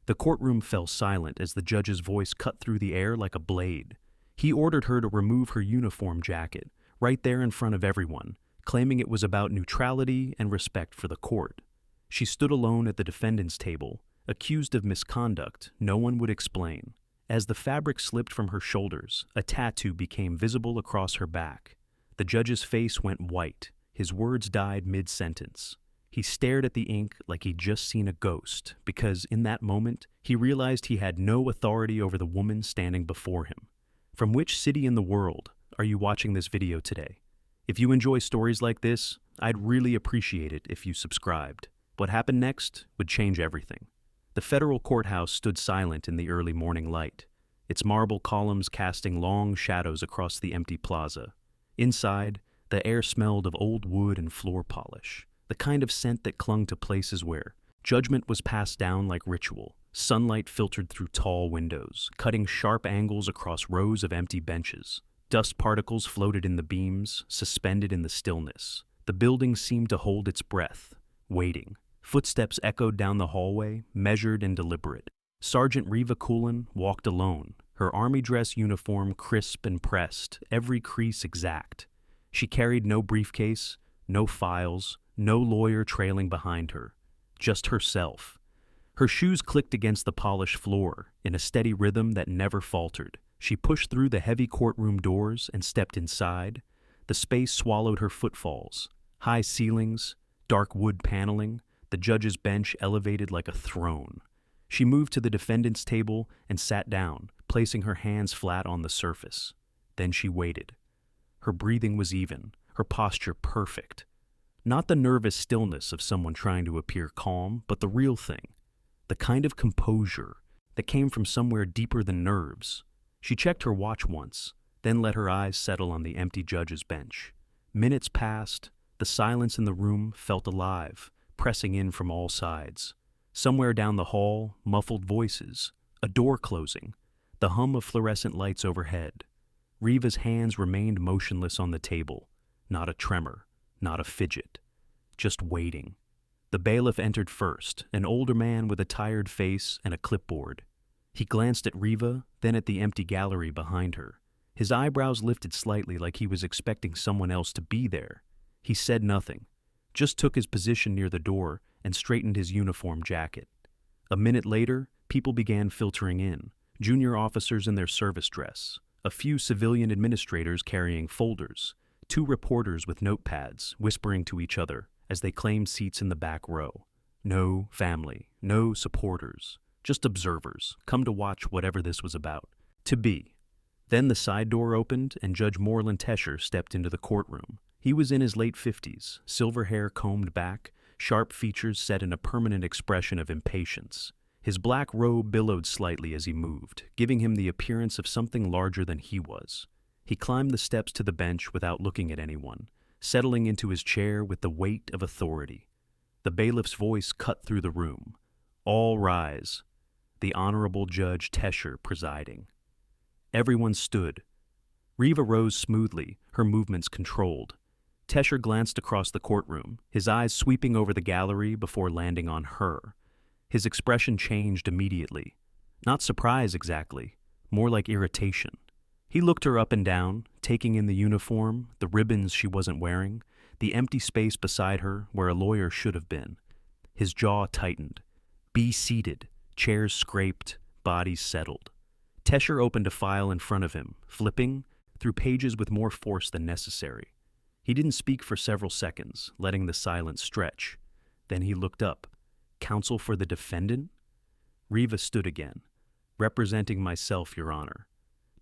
The courtroom fell silent as the judge's voice cut through the air like a blade. He ordered her to remove her uniform jacket, right there in front of everyone, claiming it was about neutrality and respect for the court. She stood alone at the defendant's table, accused of misconduct no one would explain. As the fabric slipped from her shoulders, a tattoo became visible across her back. The judge's face went white. His words died mid-sentence. He stared at the ink like he'd just seen a ghost, because in that moment, he realized he had no authority over the woman standing before him. From which city in the world are you watching this video today? If you enjoy stories like this, I'd really appreciate it if you subscribed. What happened next would change everything. The federal courthouse stood silent in the early morning light, its marble columns casting long shadows across the empty plaza. Inside, the air smelled of old wood and floor polish, the kind of scent that clung to places where judgment was passed down like ritual. Sunlight filtered through tall windows, cutting sharp angles across rows of empty benches. Dust particles floated in the beams, suspended in the stillness. The building seemed to hold its breath, waiting. Footsteps echoed down the hallway, measured and deliberate. Sergeant Riva Cullen walked alone, her army dress uniform crisp and pressed, every crease exact. She carried no briefcase, no files, no lawyer trailing behind her, just herself. Her shoes clicked against the polished floor in a steady rhythm that never faltered. She pushed through the heavy courtroom doors and stepped inside. The space swallowed her footfalls. High ceilings, dark wood paneling, the judge's bench elevated like a throne. She moved to the defendant's table and sat down, placing her hands flat on the surface. Then she waited. Her breathing was even, her posture perfect. Not the nervous stillness of someone trying to appear calm, but the real thing. The kind of composure that came from somewhere deeper than nerves. She checked her watch once, then let her eyes settle on the empty judge's bench. Minutes passed. The silence in the room felt alive, pressing in from all sides. Somewhere down the hall, muffled voices, a door closing, the hum of fluorescent lights overhead. Riva's hands remained motionless on the table, not a tremor, not a fidget, just waiting. The bailiff entered first, an older man with a tired face and a clipboard. He glanced at Riva, then at the empty gallery behind her. His eyebrows lifted slightly like he was expecting someone else to be there. He said nothing, just took his position near the door and straightened his uniform jacket. A minute later, people began filtering in, junior officers in their service dress, a few civilian administrators carrying folders, 2 reporters with notepads whispering to each other as they claimed seats in the back row. No family, no supporters, just observers, come to watch whatever this was about. To be. Then the side door opened and Judge Moreland Tesher stepped into the courtroom. He was in his late 50s, silver hair combed back, sharp features set in a permanent expression of impatience. His black robe billowed slightly as he moved, giving him the appearance of something larger than he was. He climbed the steps to the bench without looking at anyone, settling into his chair with the weight of authority. The bailiff's voice cut through the room. All rise. The Honorable Judge Tesher presiding. Everyone stood. Riva rose smoothly, her movements controlled. Tesher glanced across the courtroom, his eyes sweeping over the gallery before landing on her. His expression changed immediately. Not surprise exactly, more like irritation. He looked her up and down, taking in the uniform, the ribbons she wasn't wearing, the empty space beside her where a lawyer should have been. His jaw tightened. Be seated, chairs scraped, bodies settled. Tesher opened a file in front of him, flipping through pages with more force than necessary. He didn't speak for several seconds, letting the silence stretch. Then he looked up. Counsel for the defendant? Riva stood again. Representing myself, Your Honor.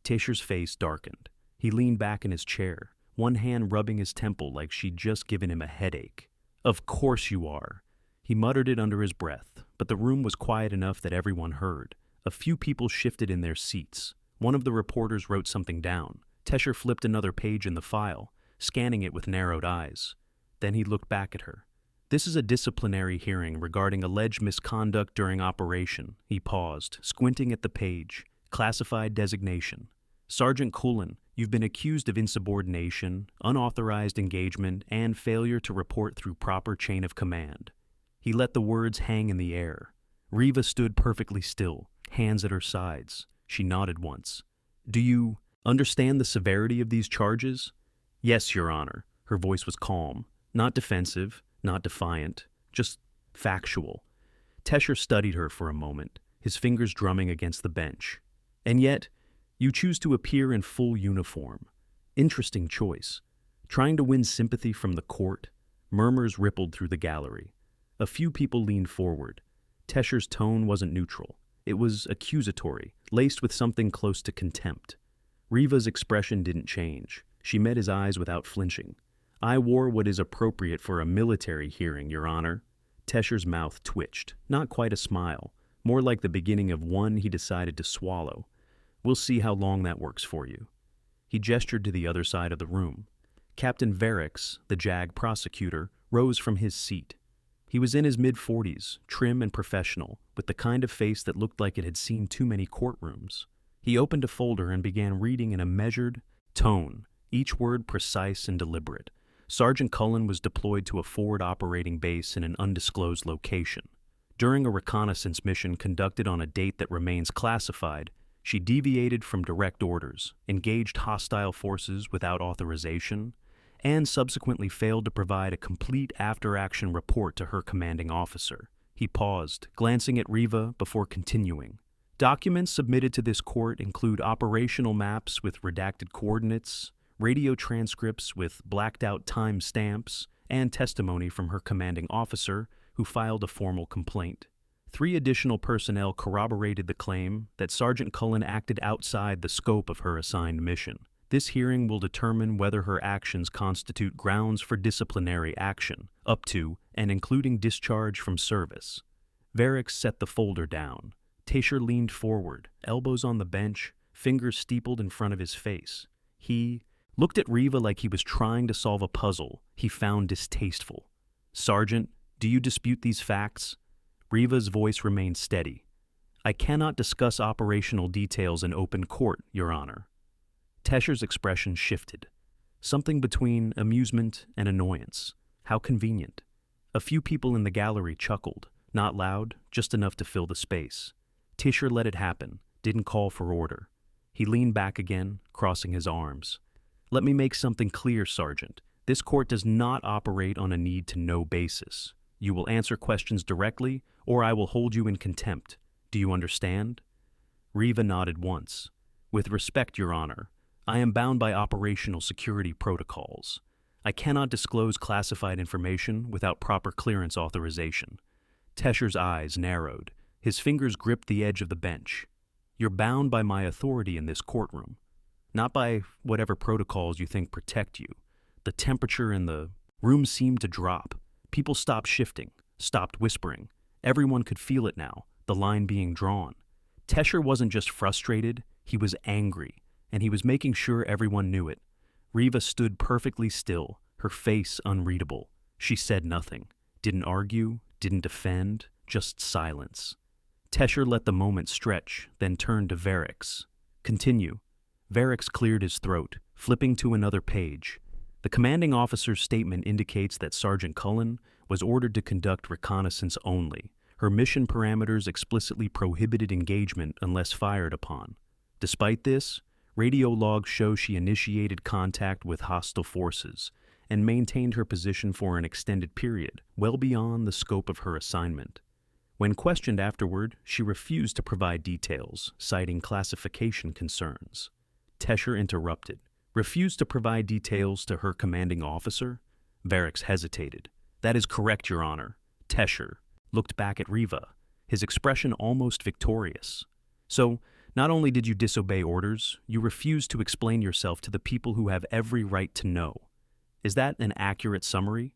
Tesher's face darkened. He leaned back in his chair, one hand rubbing his temple like she'd just given him a headache. Of course you are. He muttered it under his breath, but the room was quiet enough that everyone heard. A few people shifted in their seats. One of the reporters wrote something down. Tesher flipped another page in the file, scanning it with narrowed eyes. Then he looked back at her. This is a disciplinary hearing regarding alleged misconduct during operation. He paused, squinting at the page. Classified designation. Sergeant Cullen, you've been accused of insubordination, unauthorized engagement, and failure to report through proper chain of command. He let the words hang in the air. Riva stood perfectly still, hands at her sides. She nodded once. Do you understand the severity of these charges? Yes, Your Honor. Her voice was calm, not defensive, not defiant, just factual. Tesher studied her for a moment, his fingers drumming against the bench. And yet, you choose to appear in full uniform. Interesting choice. Trying to win sympathy from the court? Murmurs rippled through the gallery. A few people leaned forward. Tesher's tone wasn't neutral. It was accusatory, laced with something close to contempt. Riva's expression didn't change. She met his eyes without flinching. I wore what is appropriate for a military hearing, Your Honor. Tesher's mouth twitched, not quite a smile, more like the beginning of one he decided to swallow. We'll see how long that works for you. He gestured to the other side of the room. Captain Verix, the JAG prosecutor, rose from his seat. He was in his mid-40s, trim and professional, with the kind of face that looked like it had seen too many courtrooms. He opened a folder and began reading in a measured tone, each word precise and deliberate. Sergeant Cullen was deployed to a forward operating base in an undisclosed location. During a reconnaissance mission conducted on a date that remains classified, she deviated from direct orders, engaged hostile forces without authorization, and subsequently failed to provide a complete after-action report to her commanding officer. He paused, glancing at Riva before continuing. Documents submitted to this court include operational maps with redacted coordinates, radio transcripts with blacked-out time stamps, and testimony from her commanding officer, who filed a formal complaint. 3 additional personnel corroborated the claim that Sergeant Cullen acted outside the scope of her assigned mission. This hearing will determine whether her actions constitute grounds for disciplinary action, up to and including discharge from service. Verix set the folder down. Tesher leaned forward, elbows on the bench, fingers steepled in front of his face. He looked at Riva like he was trying to solve a puzzle he found distasteful. Sergeant, do you dispute these facts? Riva's voice remained steady. I cannot discuss operational details in open court, Your Honor. Tesher's expression shifted. Something between amusement and annoyance. How convenient. A few people in the gallery chuckled, not loud, just enough to fill the space. Tesher let it happen, didn't call for order. He leaned back again, crossing his arms. Let me make something clear, Sergeant. This court does not operate on a need-to-know basis. You will answer questions directly, or I will hold you in contempt. Do you understand? Riva nodded once. With respect, Your Honor, I am bound by operational security protocols. I cannot disclose classified information without proper clearance authorization. Tesher's eyes narrowed. His fingers gripped the edge of the bench. You're bound by my authority in this courtroom, not by whatever protocols you think protect you. The temperature in the room seemed to drop. People stopped shifting, stopped whispering. Everyone could feel it now, the line being drawn. Tesher wasn't just frustrated, he was angry, and he was making sure everyone knew it. Riva stood perfectly still, her face unreadable. She said nothing, didn't argue, didn't defend, just silence. Tesher let the moment stretch, then turned to Verix. Continue. Verix cleared his throat, flipping to another page. The commanding officer's statement indicates that Sergeant Cullen was ordered to conduct reconnaissance only. Her mission parameters explicitly prohibited engagement unless fired upon. Despite this, radio logs show she initiated contact with hostile forces and maintained her position for an extended period, well beyond the scope of her assignment. When questioned afterward, she refused to provide details, citing classification concerns. Tesher interrupted. Refused to provide details to her commanding officer? Verix hesitated. That is correct, Your Honor. Tesher looked back at Riva, his expression almost victorious. So, not only did you disobey orders, you refused to explain yourself to the people who have every right to know. Is that an accurate summary?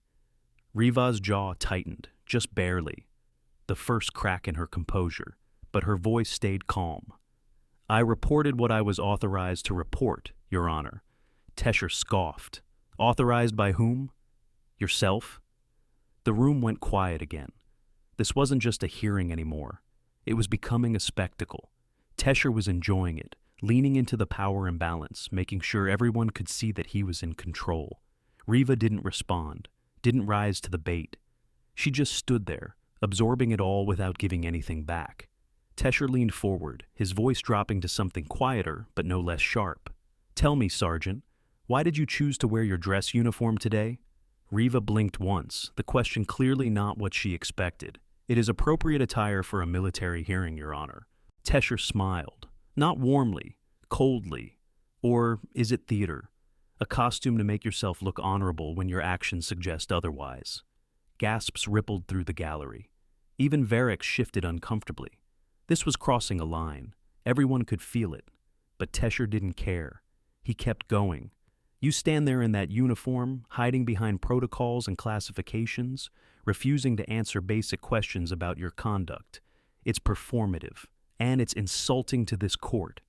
Riva's jaw tightened, just barely. The first crack in her composure, but her voice stayed calm. I reported what I was authorized to report, Your Honor. Tesher scoffed. Authorized by whom? Yourself? The room went quiet again. This wasn't just a hearing anymore. It was becoming a spectacle. Tesher was enjoying it, leaning into the power imbalance, making sure everyone could see that he was in control. Riva didn't respond, didn't rise to the bait. She just stood there, absorbing it all without giving anything back. Tesher leaned forward, his voice dropping to something quieter but no less sharp. "Tell me, Sergeant, why did you choose to wear your dress uniform today?" Riva blinked once, the question clearly not what she expected. "It is appropriate attire for a military hearing, Your Honor." Tesher smiled, not warmly, coldly. "Or is it theater? A costume to make yourself look honorable when your actions suggest otherwise." Gasps rippled through the gallery. Even Varric shifted uncomfortably. This was crossing a line. Everyone could feel it. But Tesher didn't care. He kept going. "You stand there in that uniform, hiding behind protocols and classifications, refusing to answer basic questions about your conduct. It's performative, and it's insulting to this court."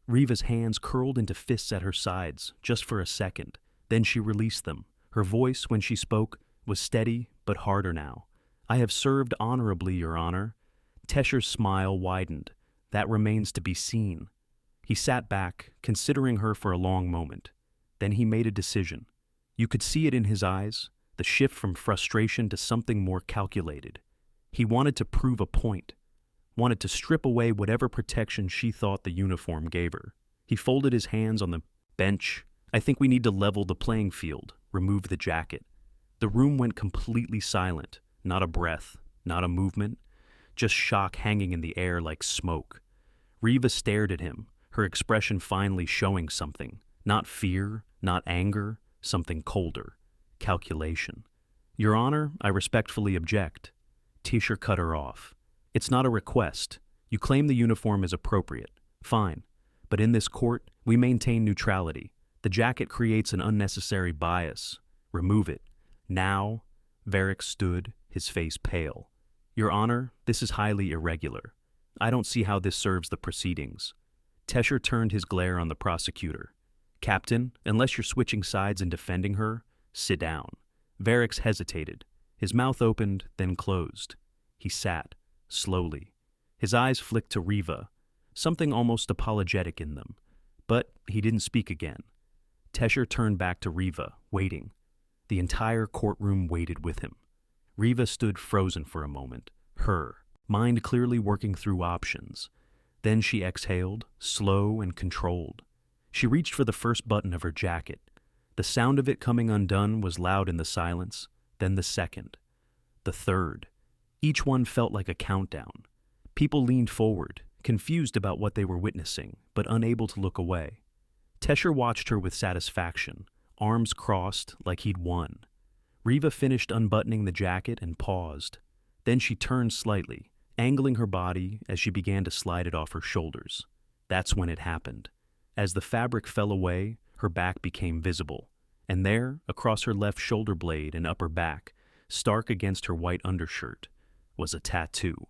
Riva's hands curled into fists at her sides, just for a second. Then she released them. Her voice, when she spoke, was steady but harder now. "I have served honorably, Your Honor." Tesher's smile widened. "That remains to be seen." He sat back, considering her for a long moment. Then he made a decision. You could see it in his eyes, the shift from frustration to something more calculated. He wanted to prove a point, wanted to strip away whatever protection she thought the uniform gave her. He folded his hands on the bench. "I think we need to level the playing field, remove the jacket." The room went completely silent, not a breath, not a movement, just shock hanging in the air like smoke. Riva stared at him, her expression finally showing something. Not fear, not anger, something colder. Calculation. "Your Honor, I respectfully object." Tesher cut her off. "It's not a request. You claim the uniform is appropriate. Fine. But in this court, we maintain neutrality. The jacket creates an unnecessary bias. Remove it. Now." Varric stood, his face pale. "Your Honor, this is highly irregular. I don't see how this serves the proceedings." Tesher turned his glare on the prosecutor. "Captain, unless you're switching sides and defending her, sit down." Varric hesitated. His mouth opened, then closed. He sat, slowly. His eyes flicked to Riva, something almost apologetic in them. But he didn't speak again. Tesher turned back to Riva, waiting. The entire courtroom waited with him. Riva stood frozen for a moment, her mind clearly working through options. Then she exhaled, slow and controlled. She reached for the first button of her jacket. The sound of it coming undone was loud in the silence, then the second, the third. Each one felt like a countdown. People leaned forward, confused about what they were witnessing, but unable to look away. Tesher watched her with satisfaction, arms crossed like he'd won. Riva finished unbuttoning the jacket and paused. Then she turned slightly, angling her body as she began to slide it off her shoulders. That's when it happened. As the fabric fell away, her back became visible, and there, across her left shoulder blade and upper back, stark against her white undershirt, was a tattoo.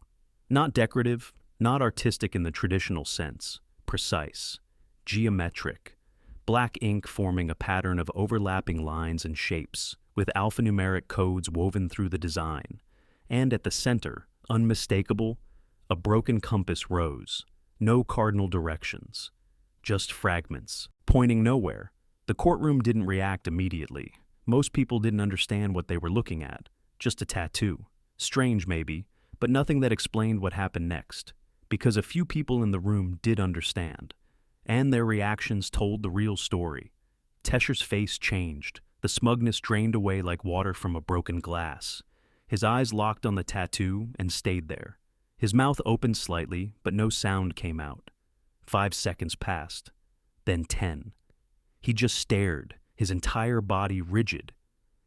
Not decorative, not artistic in the traditional sense, precise, geometric, black ink forming a pattern of overlapping lines and shapes, with alphanumeric codes woven through the design. And at the center, unmistakable, a broken compass rose, no cardinal directions, just fragments, pointing nowhere. The courtroom didn't react immediately. Most people didn't understand what they were looking at, just a tattoo. Strange maybe, but nothing that explained what happened next, because a few people in the room did understand, and their reactions told the real story. Tesher's face changed, the smugness drained away like water from a broken glass. His eyes locked on the tattoo and stayed there. His mouth opened slightly, but no sound came out. 5 seconds passed, then 10. He just stared, his entire body rigid.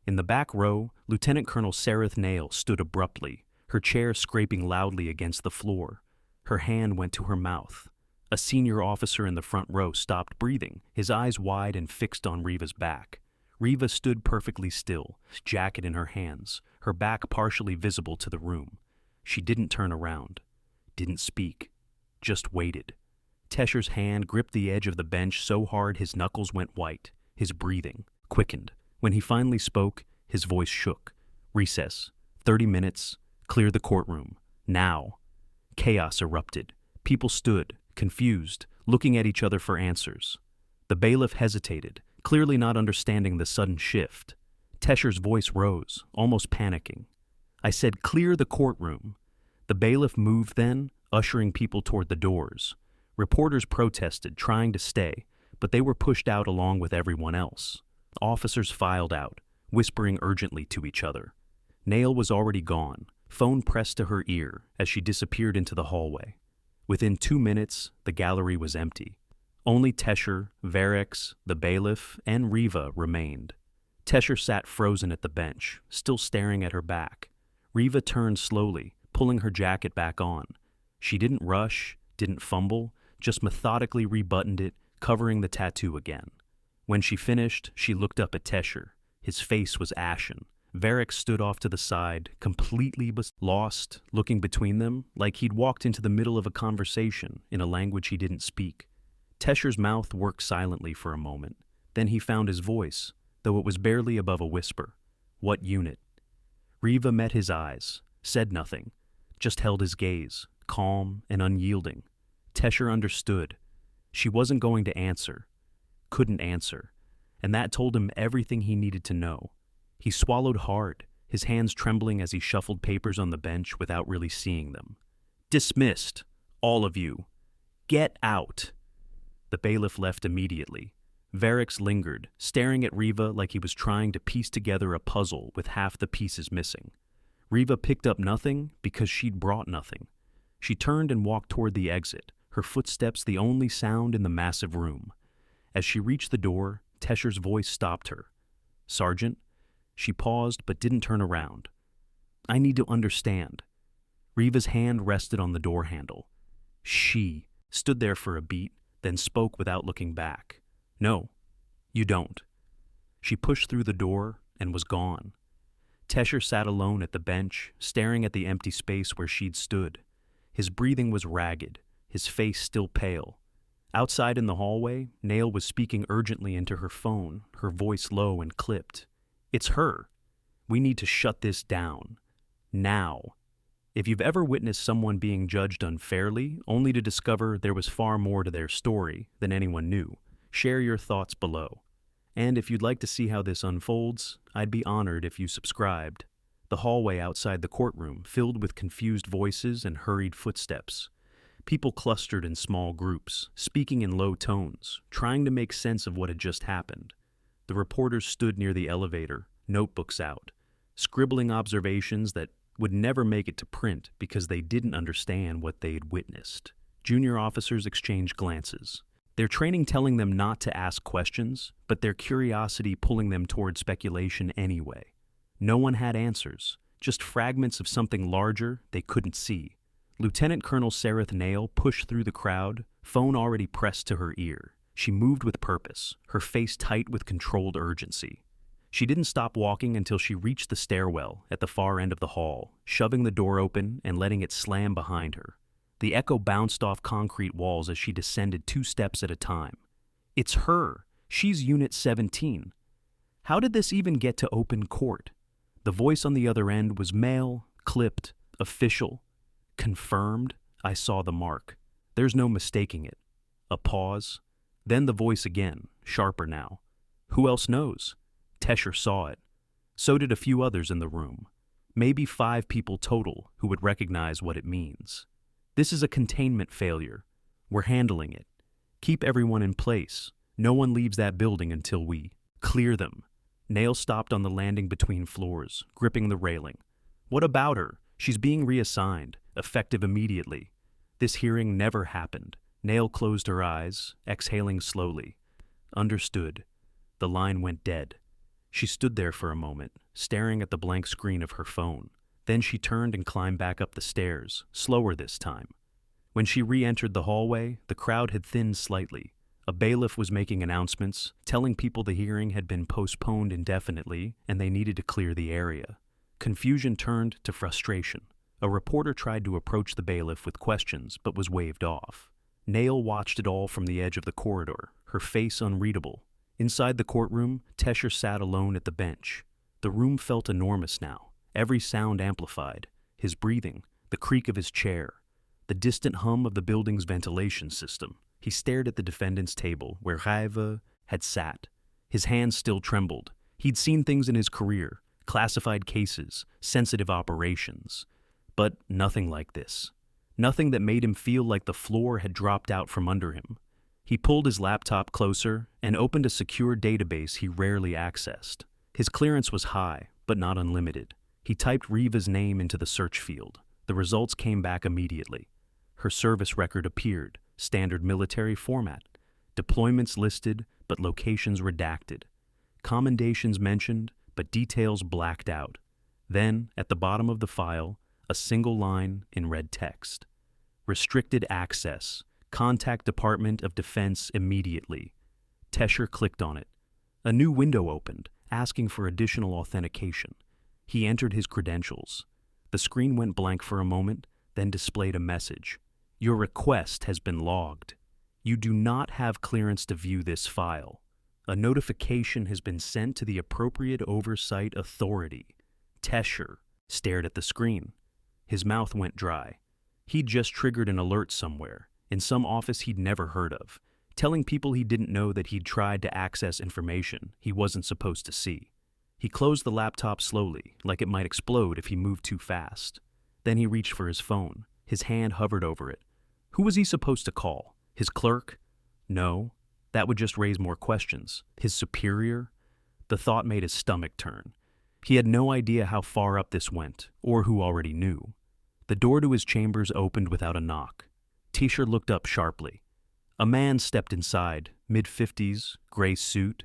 In the back row, Lieutenant Colonel Sareth Nail stood abruptly, her chair scraping loudly against the floor. Her hand went to her mouth. A senior officer in the front row stopped breathing, his eyes wide and fixed on Riva's back. Riva stood perfectly still, jacket in her hands, her back partially visible to the room. She didn't turn around, didn't speak, just waited. Tesher's hand gripped the edge of the bench so hard his knuckles went white. His breathing quickened. When he finally spoke, his voice shook. "Recess. 30 minutes. Clear the courtroom. Now." Chaos erupted. People stood, confused, looking at each other for answers. The bailiff hesitated, clearly not understanding the sudden shift. Tesher's voice rose, almost panicking. I said, clear the courtroom. The bailiff moved then, ushering people toward the doors. Reporters protested, trying to stay, but they were pushed out along with everyone else. Officers filed out, whispering urgently to each other. Nail was already gone, phone pressed to her ear as she disappeared into the hallway. Within 2 minutes, the gallery was empty. Only Tesher, Varex, the bailiff, and Riva remained. Tesher sat frozen at the bench, still staring at her back. Riva turned slowly, pulling her jacket back on. She didn't rush, didn't fumble, just methodically rebuttoned it, covering the tattoo again. When she finished, she looked up at Tesher. His face was ashen. Varex stood off to the side, completely lost, looking between them like he'd walked into the middle of a conversation in a language he didn't speak. Tesher's mouth worked silently for a moment. Then he found his voice, though it was barely above a whisper. What unit? Riva met his eyes, said nothing, just held his gaze, calm and unyielding. Tesher understood. She wasn't going to answer, couldn't answer, and that told him everything he needed to know. He swallowed hard, his hands trembling as he shuffled papers on the bench without really seeing them. Dismissed, all of you. Get out. The bailiff left immediately. Varex lingered, staring at Riva like he was trying to piece together a puzzle with half the pieces missing. Riva picked up nothing because she'd brought nothing. She turned and walked toward the exit, her footsteps the only sound in the massive room. As she reached the door, Tesher's voice stopped her. Sergeant? She paused but didn't turn around. I need to understand. Riva's hand rested on the door handle. She stood there for a beat, then spoke without looking back. No, you don't. She pushed through the door and was gone. Tesher sat alone at the bench, staring at the empty space where she'd stood. His breathing was ragged, his face still pale. Outside in the hallway, Nail was speaking urgently into her phone, her voice low and clipped. It's her. We need to shut this down. Now. If you've ever witnessed someone being judged unfairly, only to discover there was far more to their story than anyone knew, share your thoughts below. And if you'd like to see how this unfolds, I'd be honored if you subscribed. The hallway outside the courtroom filled with confused voices and hurried footsteps. People clustered in small groups, speaking in low tones, trying to make sense of what had just happened. The reporters stood near the elevator, notebooks out, scribbling observations that would never make it to print because they didn't understand what they'd witnessed. Junior officers exchanged glances, their training telling them not to ask questions, but their curiosity pulling them toward speculation anyway. No one had answers, just fragments of something larger they couldn't see. Lieutenant Colonel Sareth Nail pushed through the crowd, phone already pressed to her ear. She moved with purpose, her face tight with controlled urgency. She didn't stop walking until she reached the stairwell at the far end of the hall, shoving the door open and letting it slam behind her. The echo bounced off concrete walls as she descended 2 steps at a time. It's her. She's Unit 17. How did this even get to open court? The voice on the other end was male, clipped, official. Confirmed. I saw the mark. There's no mistaking it. A pause. Then the voice again, sharper now. Who else knows? Tesher saw it. So did a few others in the room. Maybe 5 people total who would recognize what it means. This is a containment failure. We're handling it. Keep everyone in place. No one leaves that building until we clear them. Nail stopped on the landing between floors, gripping the railing. What about her? She's being reassigned, effective immediately. This hearing never happened. Nail closed her eyes, exhaling slowly. Understood. The line went dead. She stood there for a moment, staring at the blank screen of her phone. Then she turned and climbed back up the stairs, slower this time. When she re-entered the hallway, the crowd had thinned slightly. A bailiff was making announcements, telling people the hearing had been postponed indefinitely and they needed to clear the area. Confusion turned to frustration. A reporter tried to approach the bailiff with questions but was waved off. Nail watched it all from the edge of the corridor, her face unreadable. Inside the courtroom, Tesher sat alone at the bench. The room felt enormous now, every sound amplified. His breathing, the creak of his chair, the distant hum of the building's ventilation system. He stared at the defendant's table, where Raiva had sat. His hands still trembled. He'd seen things in his career, classified cases, sensitive operations. But nothing like this. Nothing that made him feel like the floor had dropped out from under him. He pulled his laptop closer and opened a secure database he rarely accessed. His clearance was high, but not unlimited. He typed Riva's name into the search field. The results came back immediately. Her service record appeared, standard military format. Deployments listed, but locations redacted. Commendations mentioned, but details blacked out. Then, at the bottom of the file, a single line in red text. Restricted access. Contact Department of Defense immediately. Tesher clicked on it. A new window opened, asking for additional authentication. He entered his credentials. The screen went blank for a moment, then displayed a message. Your request has been logged. You do not have clearance to view this file. A notification has been sent to the appropriate oversight authority. Tesher stared at the screen. His mouth went dry. He'd just triggered an alert somewhere, in some office he'd never heard of, telling people he didn't know that he'd tried to access information he wasn't supposed to see. He closed the laptop slowly, like it might explode if he moved too fast. Then he reached for his phone. His hand hovered over it. Who was he supposed to call? His clerk? No, that would just raise more questions. His superior? The thought made his stomach turn. He had no idea how far up this went, or who already knew. The door to his chambers opened without a knock. Tesher looked up sharply. A man stepped inside, mid-50s, gray suit,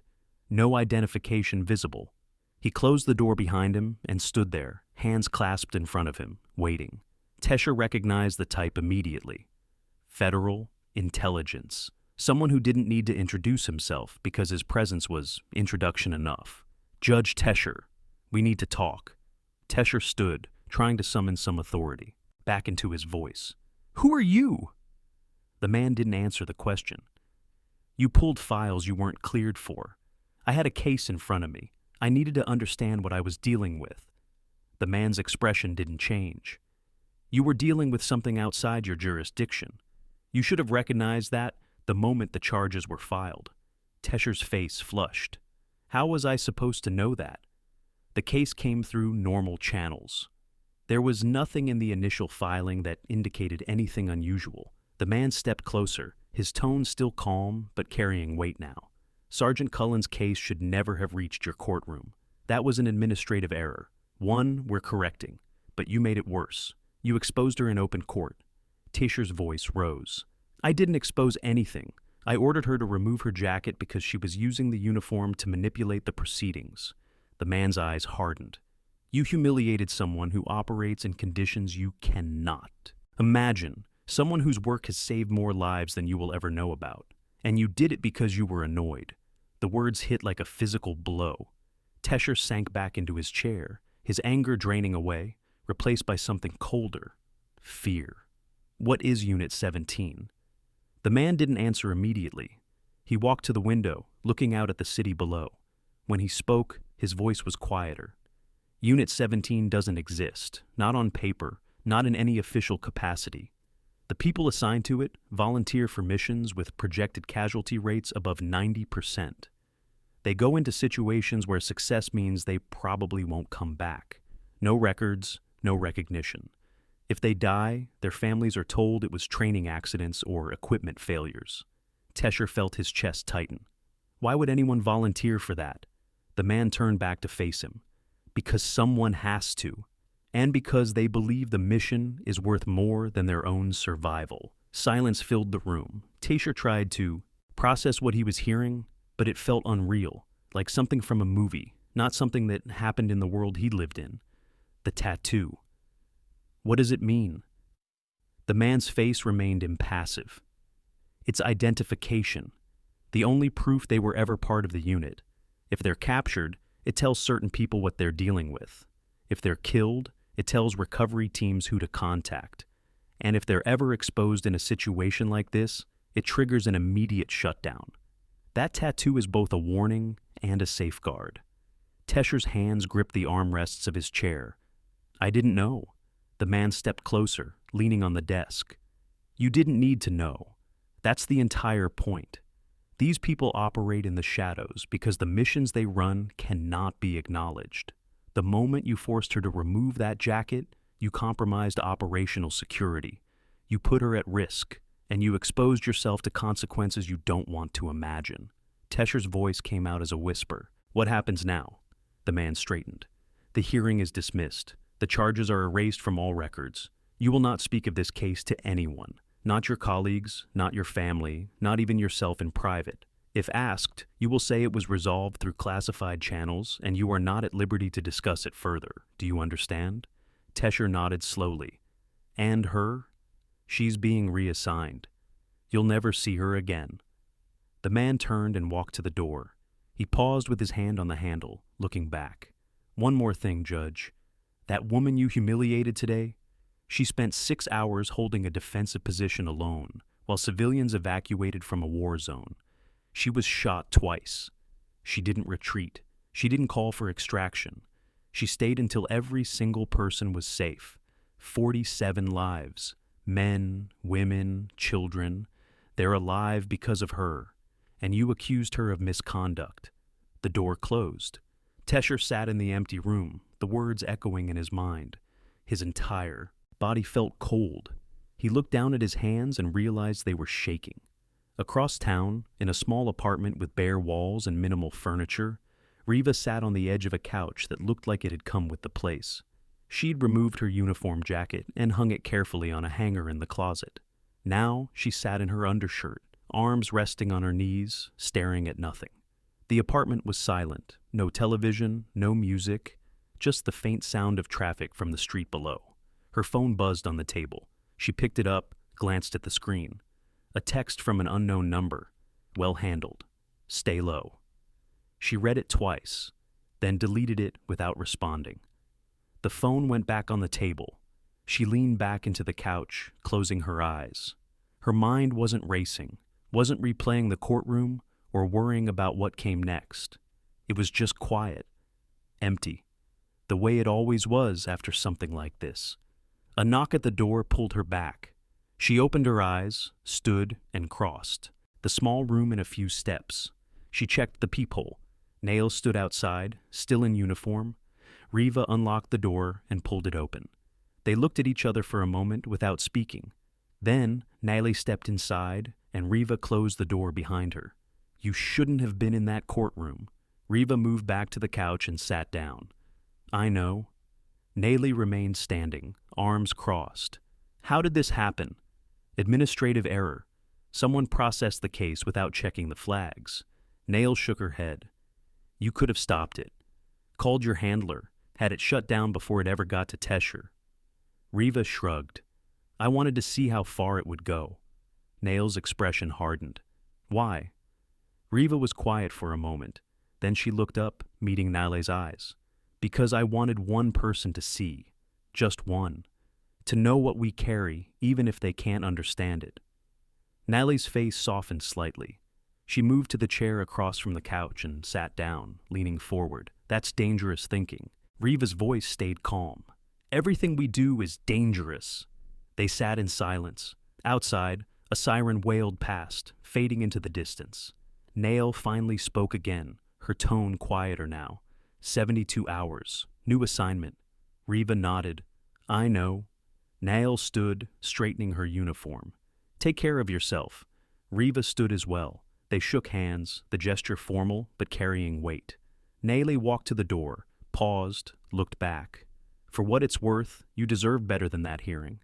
no identification visible. He closed the door behind him and stood there, hands clasped in front of him, waiting. Tesher recognized the type immediately. Federal Intelligence. Someone who didn't need to introduce himself because his presence was introduction enough. Judge Tesher, we need to talk. Tesher stood, trying to summon some authority, back into his voice. Who are you? The man didn't answer the question. You pulled files you weren't cleared for. I had a case in front of me. I needed to understand what I was dealing with. The man's expression didn't change. You were dealing with something outside your jurisdiction. You should have recognized that the moment the charges were filed. Tesher's face flushed. How was I supposed to know that? The case came through normal channels. There was nothing in the initial filing that indicated anything unusual. The man stepped closer, his tone still calm but carrying weight now. Sergeant Cullen's case should never have reached your courtroom. That was an administrative error. One we're correcting, but you made it worse. You exposed her in open court. Tesher's voice rose. I didn't expose anything. I ordered her to remove her jacket because she was using the uniform to manipulate the proceedings. The man's eyes hardened. You humiliated someone who operates in conditions you cannot. Imagine someone whose work has saved more lives than you will ever know about. And you did it because you were annoyed. The words hit like a physical blow. Tesher sank back into his chair, his anger draining away, replaced by something colder. Fear. What is Unit 17? The man didn't answer immediately. He walked to the window, looking out at the city below. When he spoke, his voice was quieter. Unit 17 doesn't exist, not on paper, not in any official capacity. The people assigned to it volunteer for missions with projected casualty rates above 90%. They go into situations where success means they probably won't come back. No records, no recognition. If they die, their families are told it was training accidents or equipment failures. Tesher felt his chest tighten. Why would anyone volunteer for that? The man turned back to face him. Because someone has to. And because they believe the mission is worth more than their own survival. Silence filled the room. Tesher tried to process what he was hearing, but it felt unreal, like something from a movie, not something that happened in the world he lived in. The tattoo. What does it mean? The man's face remained impassive. It's identification. The only proof they were ever part of the unit. If they're captured, it tells certain people what they're dealing with. If they're killed, it tells recovery teams who to contact. And if they're ever exposed in a situation like this, it triggers an immediate shutdown. That tattoo is both a warning and a safeguard. Tesher's hands gripped the armrests of his chair. I didn't know. The man stepped closer, leaning on the desk. You didn't need to know. That's the entire point. These people operate in the shadows because the missions they run cannot be acknowledged. The moment you forced her to remove that jacket, you compromised operational security. You put her at risk, and you exposed yourself to consequences you don't want to imagine. Tesher's voice came out as a whisper. What happens now? The man straightened. The hearing is dismissed. The charges are erased from all records. You will not speak of this case to anyone. Not your colleagues, not your family, not even yourself in private. If asked, you will say it was resolved through classified channels and you are not at liberty to discuss it further. Do you understand? Tesher nodded slowly. And her? She's being reassigned. You'll never see her again. The man turned and walked to the door. He paused with his hand on the handle, looking back. One more thing, Judge. That woman you humiliated today, she spent 6 hours holding a defensive position alone, while civilians evacuated from a war zone. She was shot twice. She didn't retreat. She didn't call for extraction. She stayed until every single person was safe. 47 lives. Men, women, children. They're alive because of her. And you accused her of misconduct. The door closed. Tesher sat in the empty room, the words echoing in his mind. His entire body felt cold. He looked down at his hands and realized they were shaking. Across town, in a small apartment with bare walls and minimal furniture, Riva sat on the edge of a couch that looked like it had come with the place. She'd removed her uniform jacket and hung it carefully on a hanger in the closet. Now she sat in her undershirt, arms resting on her knees, staring at nothing. The apartment was silent. No television, no music, just the faint sound of traffic from the street below. Her phone buzzed on the table. She picked it up, glanced at the screen. A text from an unknown number. Well handled. Stay low. She read it twice, then deleted it without responding. The phone went back on the table. She leaned back into the couch, closing her eyes. Her mind wasn't racing, wasn't replaying the courtroom or worrying about what came next. It was just quiet, empty, the way it always was after something like this. A knock at the door pulled her back. She opened her eyes, stood, and crossed. The small room in a few steps. She checked the peephole. Nails stood outside, still in uniform. Riva unlocked the door and pulled it open. They looked at each other for a moment without speaking. Then, Natalie stepped inside, and Riva closed the door behind her. You shouldn't have been in that courtroom. Riva moved back to the couch and sat down. I know. Natalie remained standing, arms crossed. How did this happen? Administrative error. Someone processed the case without checking the flags. Nail shook her head. You could have stopped it. Called your handler, had it shut down before it ever got to Tesher. Riva shrugged. I wanted to see how far it would go. Nail's expression hardened. Why? Riva was quiet for a moment. Then she looked up, meeting Nale's eyes. Because I wanted one person to see. Just one. To know what we carry, even if they can't understand it. Nale's face softened slightly. She moved to the chair across from the couch and sat down, leaning forward. That's dangerous thinking. Riva's voice stayed calm. Everything we do is dangerous. They sat in silence. Outside, a siren wailed past, fading into the distance. Nail finally spoke again, her tone quieter now. 72 hours. New assignment. Riva nodded. I know. Nail stood, straightening her uniform. Take care of yourself. Riva stood as well. They shook hands, the gesture formal but carrying weight. Nail walked to the door, paused, looked back. For what it's worth, you deserve better than that hearing.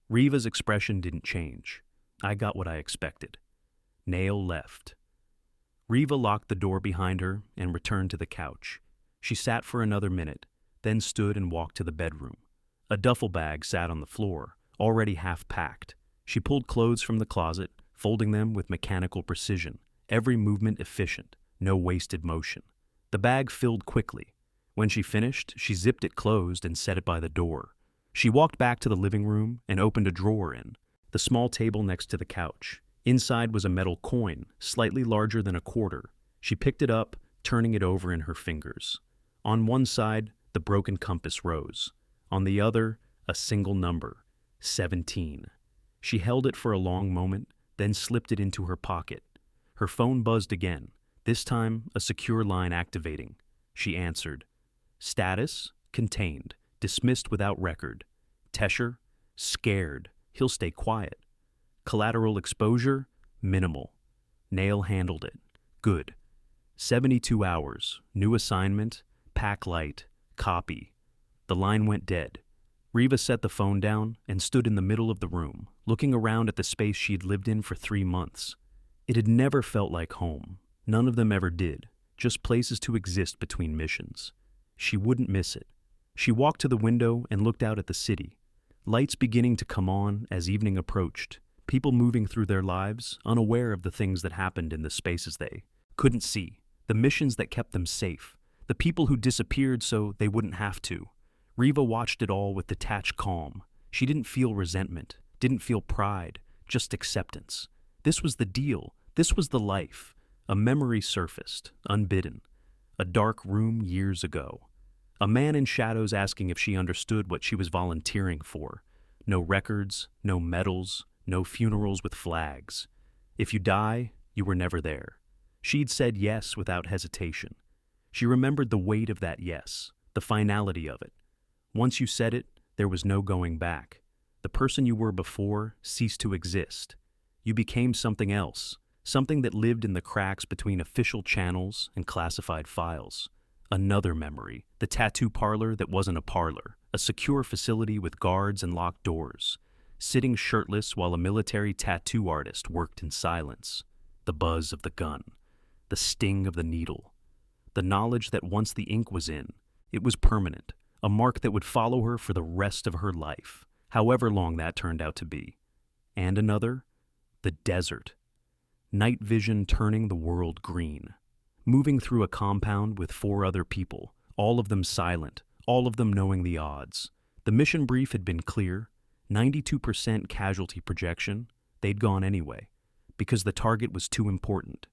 Riva's expression didn't change. I got what I expected. Nail left. Riva locked the door behind her and returned to the couch. She sat for another minute, then stood and walked to the bedroom. A duffel bag sat on the floor, already half packed. She pulled clothes from the closet, folding them with mechanical precision, every movement efficient, no wasted motion. The bag filled quickly. When she finished, she zipped it closed and set it by the door. She walked back to the living room and opened a drawer in the small table next to the couch. Inside was a metal coin, slightly larger than a quarter. She picked it up, turning it over in her fingers. On one side, the broken compass rose. On the other, a single number, 17. She held it for a long moment, then slipped it into her pocket. Her phone buzzed again, this time a secure line activating. She answered. Status, contained, dismissed without record. Tesher, scared, he'll stay quiet. Collateral exposure, minimal. Nail handled it. Good. 72 hours, new assignment, pack light, copy. The line went dead. Riva set the phone down and stood in the middle of the room, looking around at the space she'd lived in for 3 months. It had never felt like home. None of them ever did, just places to exist between missions. She wouldn't miss it. She walked to the window and looked out at the city. Lights beginning to come on as evening approached, people moving through their lives, unaware of the things that happened in the spaces they couldn't see, the missions that kept them safe, the people who disappeared so they wouldn't have to. Riva watched it all with detached calm. She didn't feel resentment, didn't feel pride, just acceptance. This was the deal. This was the life. A memory surfaced, unbidden. A dark room years ago. A man in shadows asking if she understood what she was volunteering for. No records, no medals, no funerals with flags. If you die, you were never there. She'd said yes without hesitation. She remembered the weight of that yes, the finality of it. Once you said it, there was no going back. The person you were before ceased to exist. You became something else, something that lived in the cracks between official channels and classified files. Another memory, the tattoo parlor that wasn't a parlor, a secure facility with guards and locked doors, sitting shirtless while a military tattoo artist worked in silence. The buzz of the gun, the sting of the needle, the knowledge that once the ink was in, it was permanent, a mark that would follow her for the rest of her life, however long that turned out to be. And another, the desert. Night vision turning the world green. Moving through a compound with 4 other people, all of them silent, all of them knowing the odds. The mission brief had been clear, 92% casualty projection. They'd gone anyway, because the target was too important,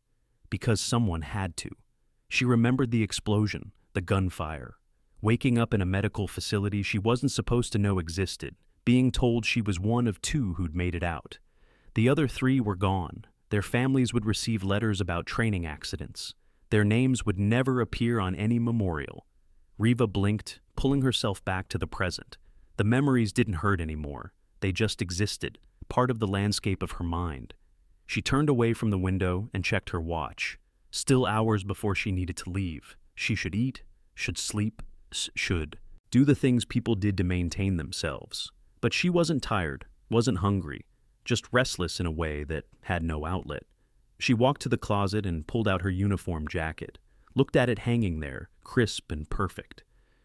because someone had to. She remembered the explosion, the gunfire, waking up in a medical facility she wasn't supposed to know existed, being told she was one of 2 who'd made it out. The other 3 were gone. Their families would receive letters about training accidents. Their names would never appear on any memorial. Riva blinked, pulling herself back to the present. The memories didn't hurt anymore. They just existed, part of the landscape of her mind. She turned away from the window and checked her watch. Still hours before she needed to leave. She should eat, should sleep, should do the things people did to maintain themselves. But she wasn't tired, wasn't hungry, just restless in a way that had no outlet. She walked to the closet and pulled out her uniform jacket, looked at it hanging there, crisp and perfect.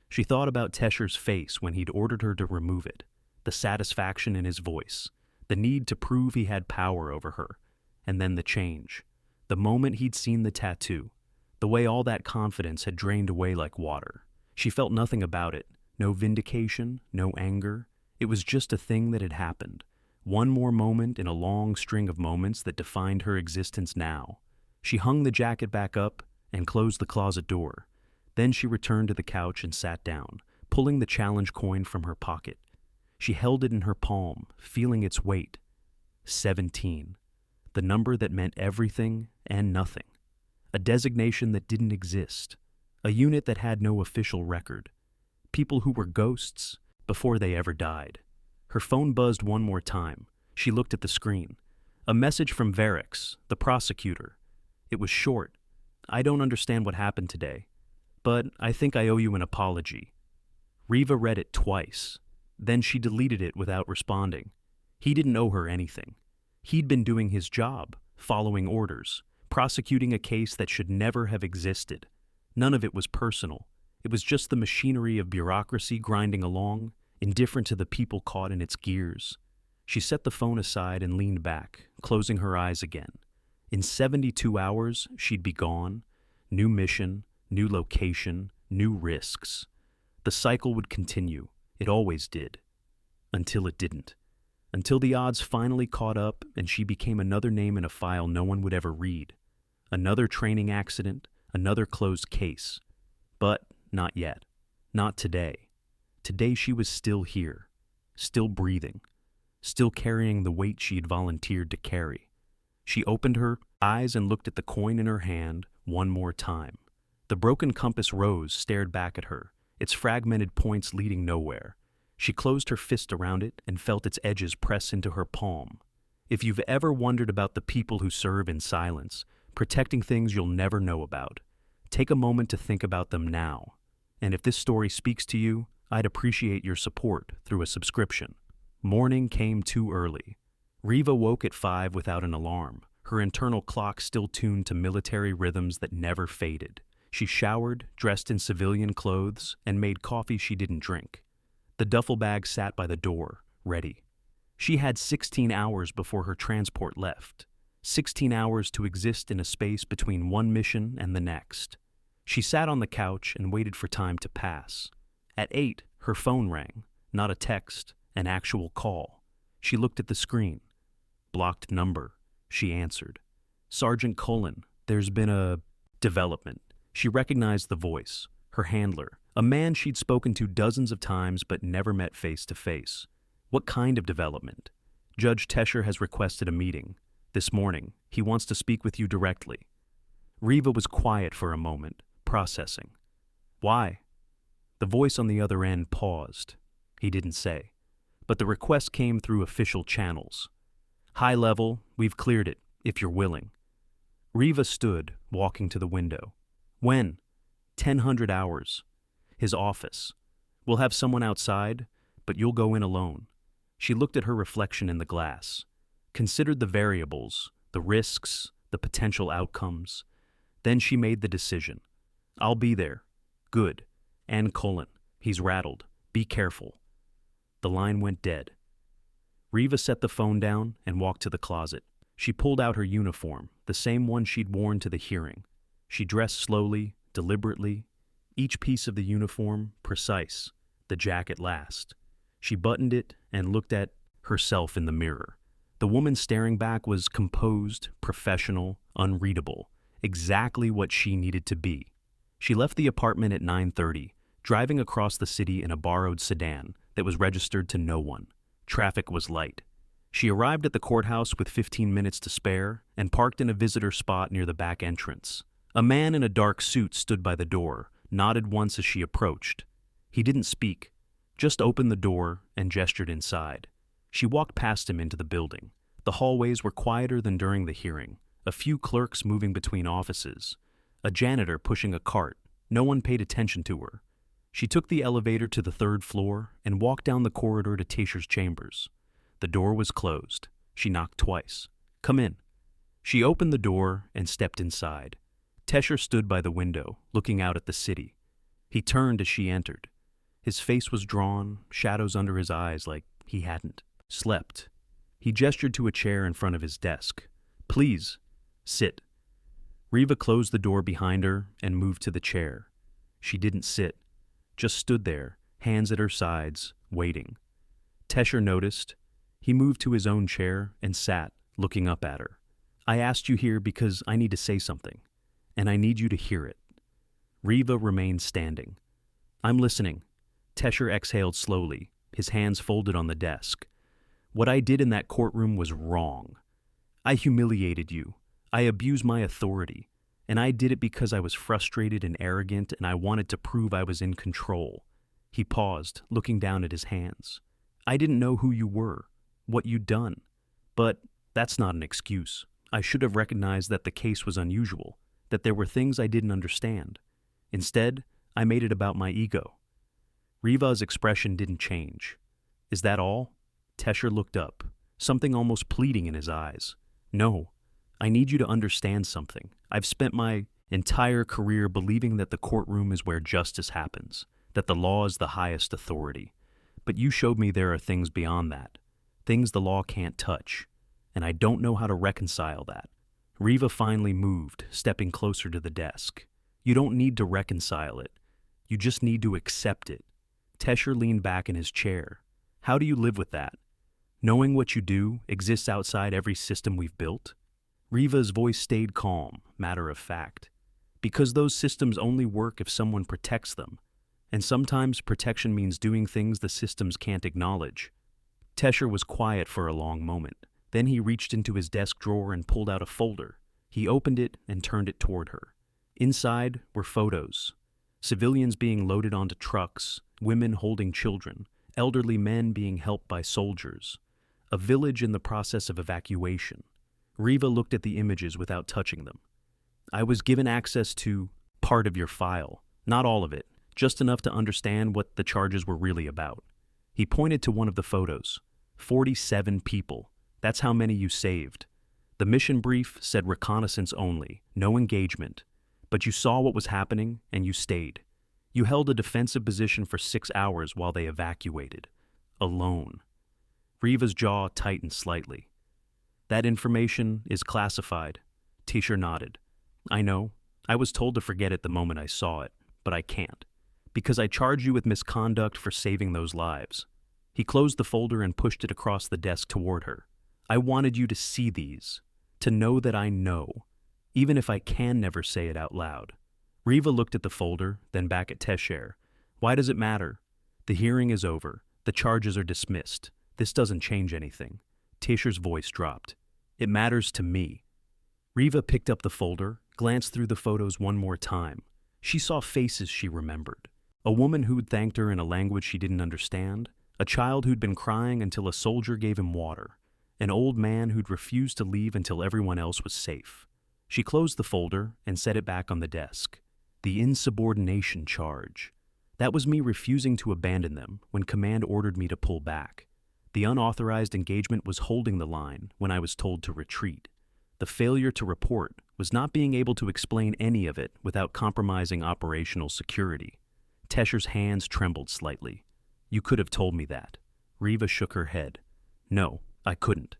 She thought about Tesher's face when he'd ordered her to remove it, the satisfaction in his voice, the need to prove he had power over her, and then the change, the moment he'd seen the tattoo, the way all that confidence had drained away like water. She felt nothing about it, no vindication, no anger. It was just a thing that had happened. One more moment in a long string of moments that defined her existence now. She hung the jacket back up and closed the closet door. Then she returned to the couch and sat down, pulling the challenge coin from her pocket. She held it in her palm, feeling its weight. 17. The number that meant everything and nothing. A designation that didn't exist. A unit that had no official record. People who were ghosts before they ever died. Her phone buzzed one more time. She looked at the screen. A message from Varix, the prosecutor. It was short. I don't understand what happened today, but I think I owe you an apology. Riva read it twice. Then she deleted it without responding. He didn't owe her anything. He'd been doing his job, following orders, prosecuting a case that should never have existed. None of it was personal. It was just the machinery of bureaucracy grinding along, indifferent to the people caught in its gears. She set the phone aside and leaned back, closing her eyes again. In 72 hours, she'd be gone. New mission, new location, new risks. The cycle would continue. It always did. Until it didn't. Until the odds finally caught up and she became another name in a file no one would ever read. Another training accident, another closed case. But not yet. Not today. Today she was still here, still breathing, still carrying the weight she had volunteered to carry. She opened her eyes and looked at the coin in her hand one more time. The broken compass rose, stared back at her, its fragmented points leading nowhere. She closed her fist around it and felt its edges press into her palm. If you've ever wondered about the people who serve in silence, protecting things you'll never know about, take a moment to think about them now. And if this story speaks to you, I'd appreciate your support through a subscription. Morning came too early. Riva woke at 5 without an alarm, her internal clock still tuned to military rhythms that never faded. She showered, dressed in civilian clothes, and made coffee she didn't drink. The duffel bag sat by the door, ready. She had 16 hours before her transport left. 16 hours to exist in a space between one mission and the next. She sat on the couch and waited for time to pass. At 8, her phone rang. Not a text, an actual call. She looked at the screen. Blocked number. She answered. Sergeant Cullen, there's been a development. She recognized the voice. Her handler. A man she'd spoken to dozens of times but never met face to face. What kind of development? Judge Tesher has requested a meeting. This morning, he wants to speak with you directly. Riva was quiet for a moment, processing. Why? The voice on the other end paused. He didn't say. But the request came through official channels. High level, we've cleared it, if you're willing. Riva stood, walking to the window. When? 1000 hours. His office. We'll have someone outside, but you'll go in alone. She looked at her reflection in the glass. Considered the variables, the risks, the potential outcomes. Then she made the decision. I'll be there. Good. And Cullen. He's rattled. Be careful. The line went dead. Riva set the phone down and walked to the closet. She pulled out her uniform, the same one she'd worn to the hearing. She dressed slowly, deliberately, each piece of the uniform precise, the jacket last. She buttoned it and looked at herself in the mirror. The woman staring back was composed, professional, unreadable, exactly what she needed to be. She left the apartment at 9:30, driving across the city in a borrowed sedan that was registered to no one. Traffic was light. She arrived at the courthouse with 15 minutes to spare and parked in a visitor spot near the back entrance. A man in a dark suit stood by the door, nodded once as she approached. He didn't speak, just opened the door and gestured inside. She walked past him into the building. The hallways were quieter than during the hearing, a few clerks moving between offices, a janitor pushing a cart. No one paid attention to her. She took the elevator to the 3rd floor and walked down the corridor to Tesher's chambers. The door was closed. She knocked twice. Come in. She opened the door and stepped inside. Tesher stood by the window, looking out at the city. He turned as she entered. His face was drawn, shadows under his eyes like he hadn't slept. He gestured to a chair in front of his desk. Please, sit. Riva closed the door behind her and moved to the chair. She didn't sit, just stood there, hands at her sides, waiting. Tesher noticed. He moved to his own chair and sat, looking up at her. I asked you here because I need to say something, and I need you to hear it. Riva remained standing. I'm listening. Tesher exhaled slowly, his hands folded on the desk. What I did in that courtroom was wrong. I humiliated you. I abused my authority. And I did it because I was frustrated and arrogant and I wanted to prove I was in control. He paused, looking down at his hands. I didn't know who you were, what you'd done. But that's not an excuse. I should have recognized that the case was unusual, that there were things I didn't understand. Instead, I made it about my ego. Riva's expression didn't change. Is that all? Tesher looked up, something almost pleading in his eyes. No, I need you to understand something. I've spent my entire career believing that the courtroom is where justice happens, that the law is the highest authority. But you showed me there are things beyond that, things the law can't touch, and I don't know how to reconcile that. Riva finally moved, stepping closer to the desk. You don't need to reconcile it. You just need to accept it. Tesher leaned back in his chair. How do you live with that? Knowing what you do exists outside every system we've built? Riva's voice stayed calm, matter of fact. Because those systems only work if someone protects them. And sometimes protection means doing things the systems can't acknowledge. Tesher was quiet for a long moment. Then he reached into his desk drawer and pulled out a folder. He opened it and turned it toward her. Inside were photos. Civilians being loaded onto trucks, women holding children, elderly men being helped by soldiers. A village in the process of evacuation. Riva looked at the images without touching them. I was given access to part of your file, not all of it, just enough to understand what the charges were really about. He pointed to one of the photos. 47 people. That's how many you saved. The mission brief said reconnaissance only, no engagement. But you saw what was happening, and you stayed. You held a defensive position for 6 hours while they evacuated. Alone. Riva's jaw tightened slightly. That information is classified. Tisha nodded. I know. I was told to forget it the moment I saw it, but I can't. Because I charge you with misconduct for saving those lives. He closed the folder and pushed it across the desk toward her. I wanted you to see these, to know that I know, even if I can never say it out loud. Riva looked at the folder, then back at Tesher. Why does it matter? The hearing is over. The charges are dismissed. This doesn't change anything. Tisher's voice dropped. It matters to me. Riva picked up the folder, glanced through the photos one more time. She saw faces she remembered. A woman who'd thanked her in a language she didn't understand. A child who'd been crying until a soldier gave him water. An old man who'd refused to leave until everyone else was safe. She closed the folder and set it back on the desk. The insubordination charge. That was me refusing to abandon them when command ordered me to pull back. The unauthorized engagement was holding the line when I was told to retreat. The failure to report was not being able to explain any of it without compromising operational security. Tesher's hands trembled slightly. You could have told me that. Riva shook her head. No, I couldn't.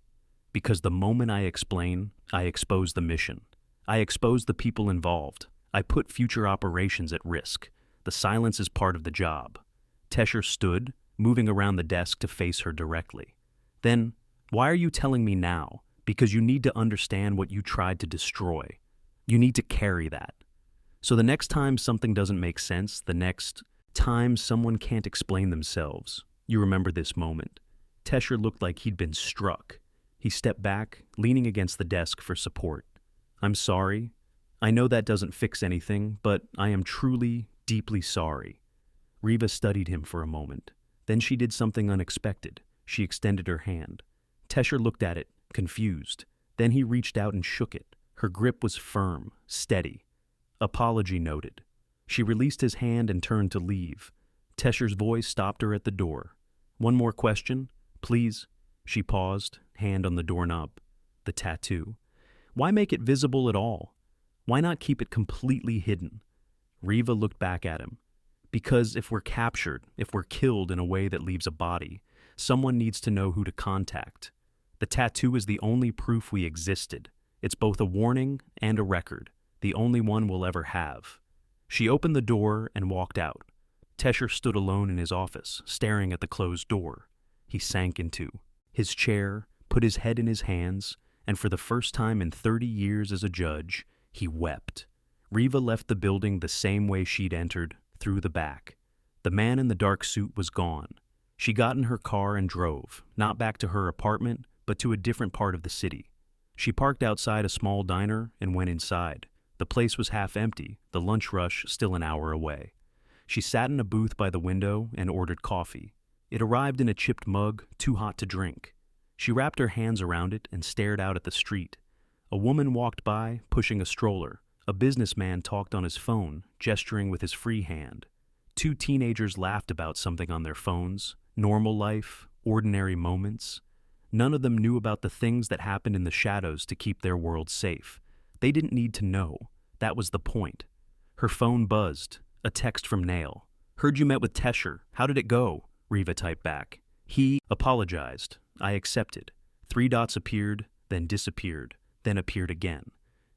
Because the moment I explain, I expose the mission. I expose the people involved. I put future operations at risk. The silence is part of the job. Tesher stood, moving around the desk to face her directly. Then, why are you telling me now? Because you need to understand what you tried to destroy. You need to carry that. So the next time something doesn't make sense, the next time someone can't explain themselves, you remember this moment. Tesher looked like he'd been struck. He stepped back, leaning against the desk for support. I'm sorry. I know that doesn't fix anything, but I am truly, deeply sorry. Riva studied him for a moment. Then she did something unexpected. She extended her hand. Tesher looked at it, confused. Then he reached out and shook it. Her grip was firm, steady. Apology noted. She released his hand and turned to leave. Tesher's voice stopped her at the door. One more question, please. She paused, hand on the doorknob. The tattoo. Why make it visible at all? Why not keep it completely hidden? Riva looked back at him. Because if we're captured, if we're killed in a way that leaves a body, someone needs to know who to contact. The tattoo is the only proof we existed. It's both a warning and a record, the only one we'll ever have. She opened the door and walked out. Tesher stood alone in his office, staring at the closed door. He sank into his chair, put his head in his hands, and for the first time in 30 years as a judge, he wept. Riva left the building the same way she'd entered, through the back. The man in the dark suit was gone. She got in her car and drove, not back to her apartment, but to a different part of the city. She parked outside a small diner and went inside. The place was half empty, the lunch rush still an hour away. She sat in a booth by the window and ordered coffee. It arrived in a chipped mug, too hot to drink. She wrapped her hands around it and stared out at the street. A woman walked by, pushing a stroller. A businessman talked on his phone, gesturing with his free hand. 2 teenagers laughed about something on their phones, normal life, ordinary moments. None of them knew about the things that happened in the shadows to keep their world safe. They didn't need to know. That was the point. Her phone buzzed. A text from Nail. Heard you met with Tesher. How did it go? Riva typed back. He apologized. I accepted. 3 dots appeared, then disappeared, then appeared again.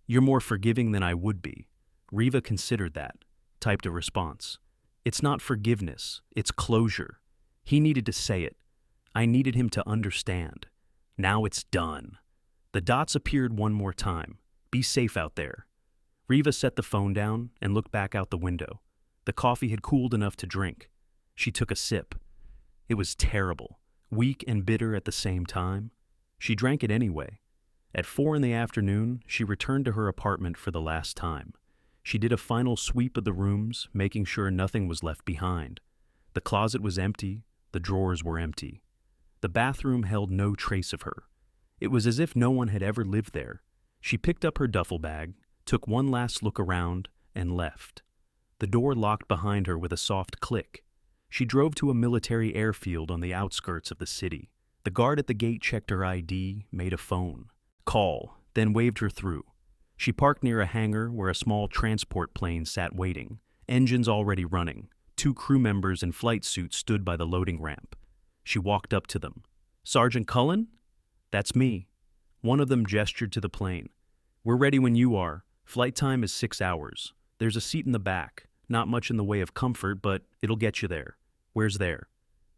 You're more forgiving than I would be. Riva considered that. Typed a response. It's not forgiveness. It's closure. He needed to say it. I needed him to understand. Now it's done. The dots appeared one more time. Be safe out there. Riva set the phone down and looked back out the window. The coffee had cooled enough to drink. She took a sip. It was terrible, weak and bitter at the same time. She drank it anyway. At 4 in the afternoon, she returned to her apartment for the last time. She did a final sweep of the rooms, making sure nothing was left behind. The closet was empty, the drawers were empty. The bathroom held no trace of her. It was as if no one had ever lived there. She picked up her duffel bag, took one last look around, and left. The door locked behind her with a soft click. She drove to a military airfield on the outskirts of the city. The guard at the gate checked her ID, made a phone call, then waved her through. She parked near a hangar where a small transport plane sat waiting, engines already running. 2 crew members in flight suits stood by the loading ramp. She walked up to them. "Sergeant Cullen?" "That's me." One of them gestured to the plane. "We're ready when you are. Flight time is 6 hours. There's a seat in the back. Not much in the way of comfort, but it'll get you there." "Where's there?"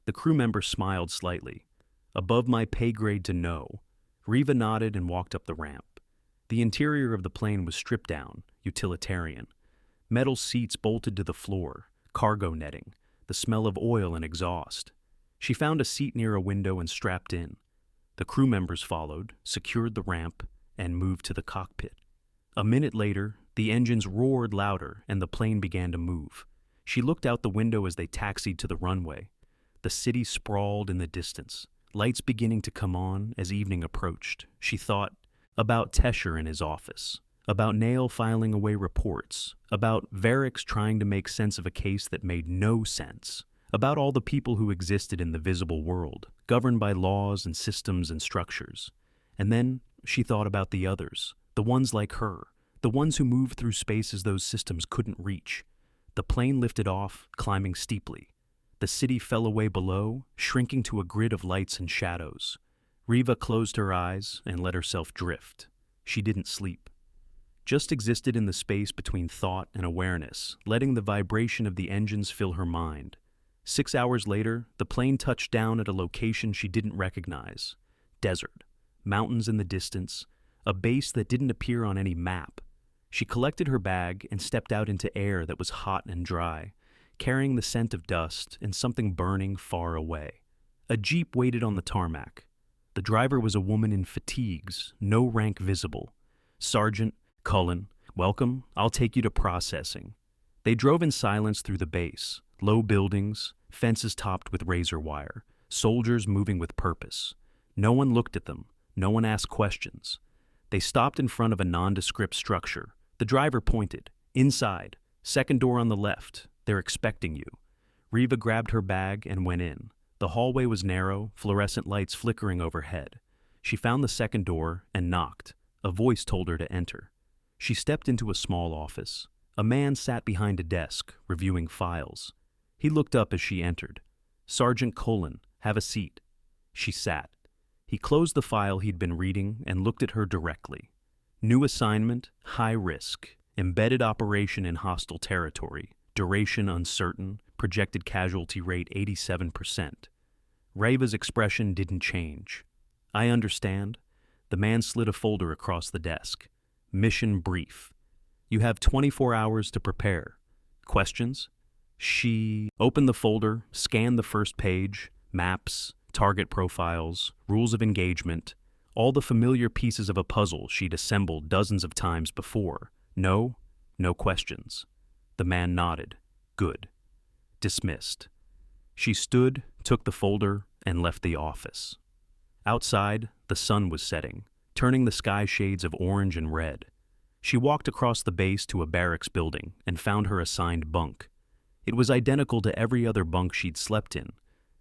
The crew member smiled slightly. "Above my pay grade to know." Riva nodded and walked up the ramp. The interior of the plane was stripped down, utilitarian. Metal seats bolted to the floor, cargo netting, the smell of oil and exhaust. She found a seat near a window and strapped in. The crew members followed, secured the ramp, and moved to the cockpit. A minute later, the engines roared louder and the plane began to move. She looked out the window as they taxied to the runway. The city sprawled in the distance, lights beginning to come on as evening approached. She thought about Tesher in his office, about Nail filing away reports, about Varrics trying to make sense of a case that made no sense, about all the people who existed in the visible world, governed by laws and systems and structures. And then she thought about the others, the ones like her, the ones who moved through spaces those systems couldn't reach. The plane lifted off, climbing steeply. The city fell away below, shrinking to a grid of lights and shadows. Riva closed her eyes and let herself drift. She didn't sleep. Just existed in the space between thought and awareness, letting the vibration of the engines fill her mind. 6 hours later, the plane touched down at a location she didn't recognize. Desert, mountains in the distance, a base that didn't appear on any map. She collected her bag and stepped out into air that was hot and dry, carrying the scent of dust and something burning far away. A jeep waited on the tarmac. The driver was a woman in fatigues, no rank visible. "Sergeant Cullen, welcome. I'll take you to processing." They drove in silence through the base. Low buildings, fences topped with razor wire, soldiers moving with purpose. No one looked at them. No one asked questions. They stopped in front of a nondescript structure. The driver pointed. "Inside. Second door on the left. They're expecting you." Riva grabbed her bag and went in. The hallway was narrow, fluorescent lights flickering overhead. She found the second door and knocked. A voice told her to enter. She stepped into a small office. A man sat behind a desk, reviewing files. He looked up as she entered. "Sergeant Cullen, have a seat." She sat. He closed the file he'd been reading and looked at her directly. New assignment, high risk, embedded operation in hostile territory, duration uncertain, projected casualty rate 87%. Riva's expression didn't change. "I understand." The man slid a folder across the desk. "Mission brief. You have 24 hours to prepare. Questions?" She opened the folder, scanned the first page, maps, target profiles, rules of engagement, all the familiar pieces of a puzzle she'd assembled dozens of times before. No questions. The man nodded. "Good." Dismissed. She stood, took the folder, and left the office. Outside, the sun was setting, turning the sky shades of orange and red. She walked across the base to a barracks building and found her assigned bunk. It was identical to every other bunk she'd slept in.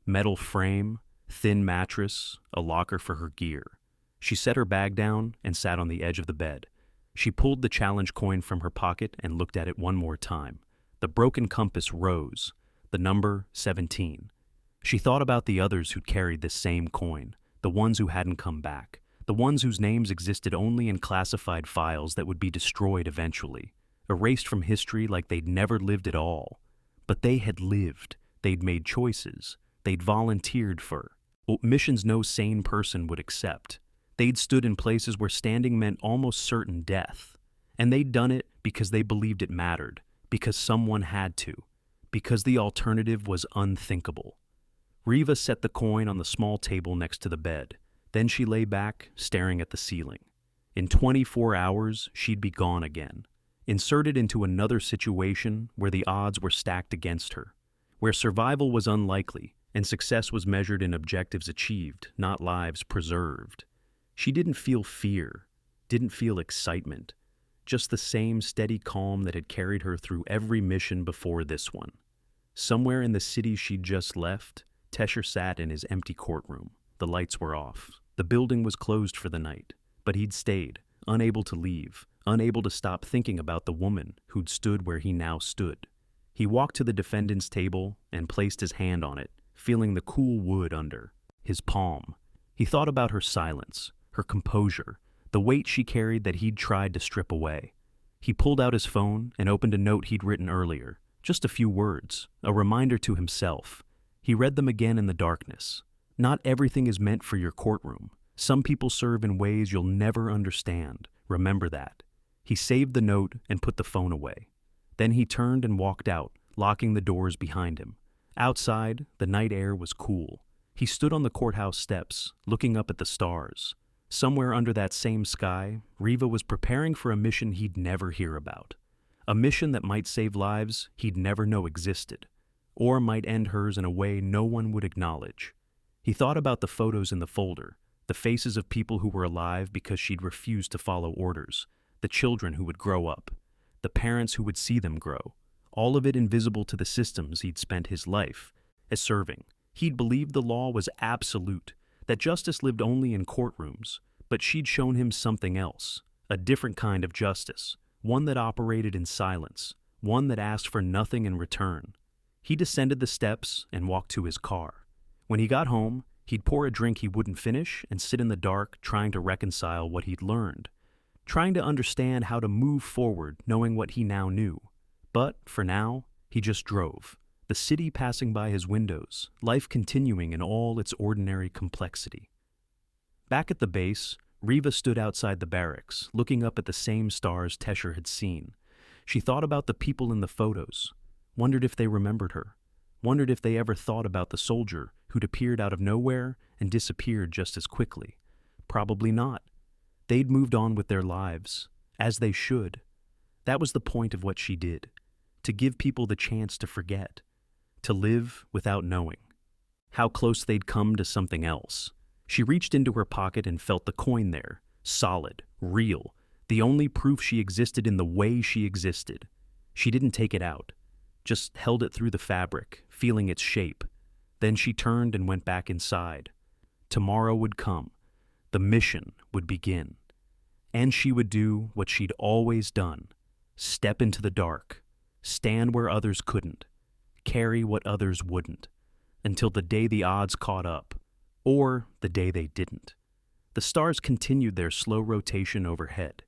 Metal frame, thin mattress, a locker for her gear. She set her bag down and sat on the edge of the bed. She pulled the challenge coin from her pocket and looked at it one more time. The broken compass rose, the number 17. She thought about the others who'd carried this same coin, the ones who hadn't come back, the ones whose names existed only in classified files that would be destroyed eventually, erased from history like they'd never lived at all. But they had lived, they'd made choices, they'd volunteered for missions no sane person would accept. They'd stood in places where standing meant almost certain death. And they'd done it because they believed it mattered, because someone had to, because the alternative was unthinkable. Riva set the coin on the small table next to the bed. Then she lay back, staring at the ceiling. In 24 hours, she'd be gone again. inserted into another situation where the odds were stacked against her, where survival was unlikely and success was measured in objectives achieved, not lives preserved. She didn't feel fear, didn't feel excitement, just the same steady calm that had carried her through every mission before this one. Somewhere in the city she'd just left, Tesher sat in his empty courtroom. The lights were off. The building was closed for the night, but he'd stayed, unable to leave, unable to stop thinking about the woman who'd stood where he now stood. He walked to the defendant's table and placed his hand on it, feeling the cool wood under his palm. He thought about her silence, her composure, the weight she carried that he'd tried to strip away. He pulled out his phone and opened a note he'd written earlier, just a few words, a reminder to himself. He read them again in the darkness. Not everything is meant for your courtroom. Some people serve in ways you'll never understand. Remember that. He saved the note and put the phone away. Then he turned and walked out, locking the doors behind him. Outside, the night air was cool. He stood on the courthouse steps, looking up at the stars. Somewhere under that same sky, Riva was preparing for a mission he'd never hear about. A mission that might save lives he'd never know existed, or might end hers in a way no one would acknowledge. He thought about the photos in the folder, the faces of people who were alive because she'd refused to follow orders, the children who would grow up, the parents who would see them grow, all of it invisible to the systems he'd spent his life as serving. He'd believed the law was absolute, that justice lived only in courtrooms, but she'd shown him something else, a different kind of justice, one that operated in silence, one that asked for nothing in return. He descended the steps and walked to his car. When he got home, he'd pour a drink he wouldn't finish and sit in the dark trying to reconcile what he'd learned, trying to understand how to move forward knowing what he now knew. But, for now, he just drove, the city passing by his windows, life continuing in all its ordinary complexity. Back at the base, Riva stood outside the barracks, looking up at the same stars Tesher had seen. She thought about the people in the photos, wondered if they remembered her, wondered if they ever thought about the soldier who'd appeared out of nowhere and disappeared just as quickly. Probably not. They'd moved on with their lives, as they should. That was the point of what she did, to give people the chance to forget, to live without knowing how close they'd come to something else. She reached into her pocket and felt the coin there, solid, real, the only proof she existed in the way she existed. She didn't take it out, just held it through the fabric, feeling its shape. Then she turned and went back inside. Tomorrow would come. The mission would begin. And she would do what she'd always done. Step into the dark. Stand where others couldn't. Carry what others wouldn't. Until the day the odds caught up. Or the day they didn't. The stars continued their slow rotation overhead.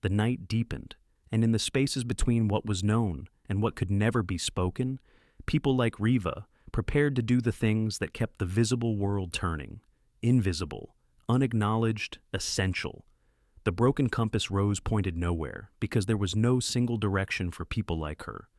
The night deepened, and in the spaces between what was known and what could never be spoken, people like Riva prepared to do the things that kept the visible world turning. Invisible, unacknowledged, essential. The broken compass rose pointed nowhere because there was no single direction for people like her.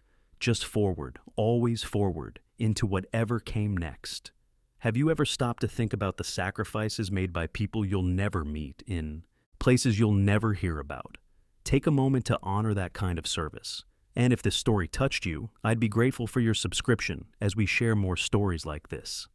Just forward, always forward, into whatever came next. Have you ever stopped to think about the sacrifices made by people you'll never meet in places you'll never hear about? Take a moment to honor that kind of service. And if this story touched you, I'd be grateful for your subscription as we share more stories like this.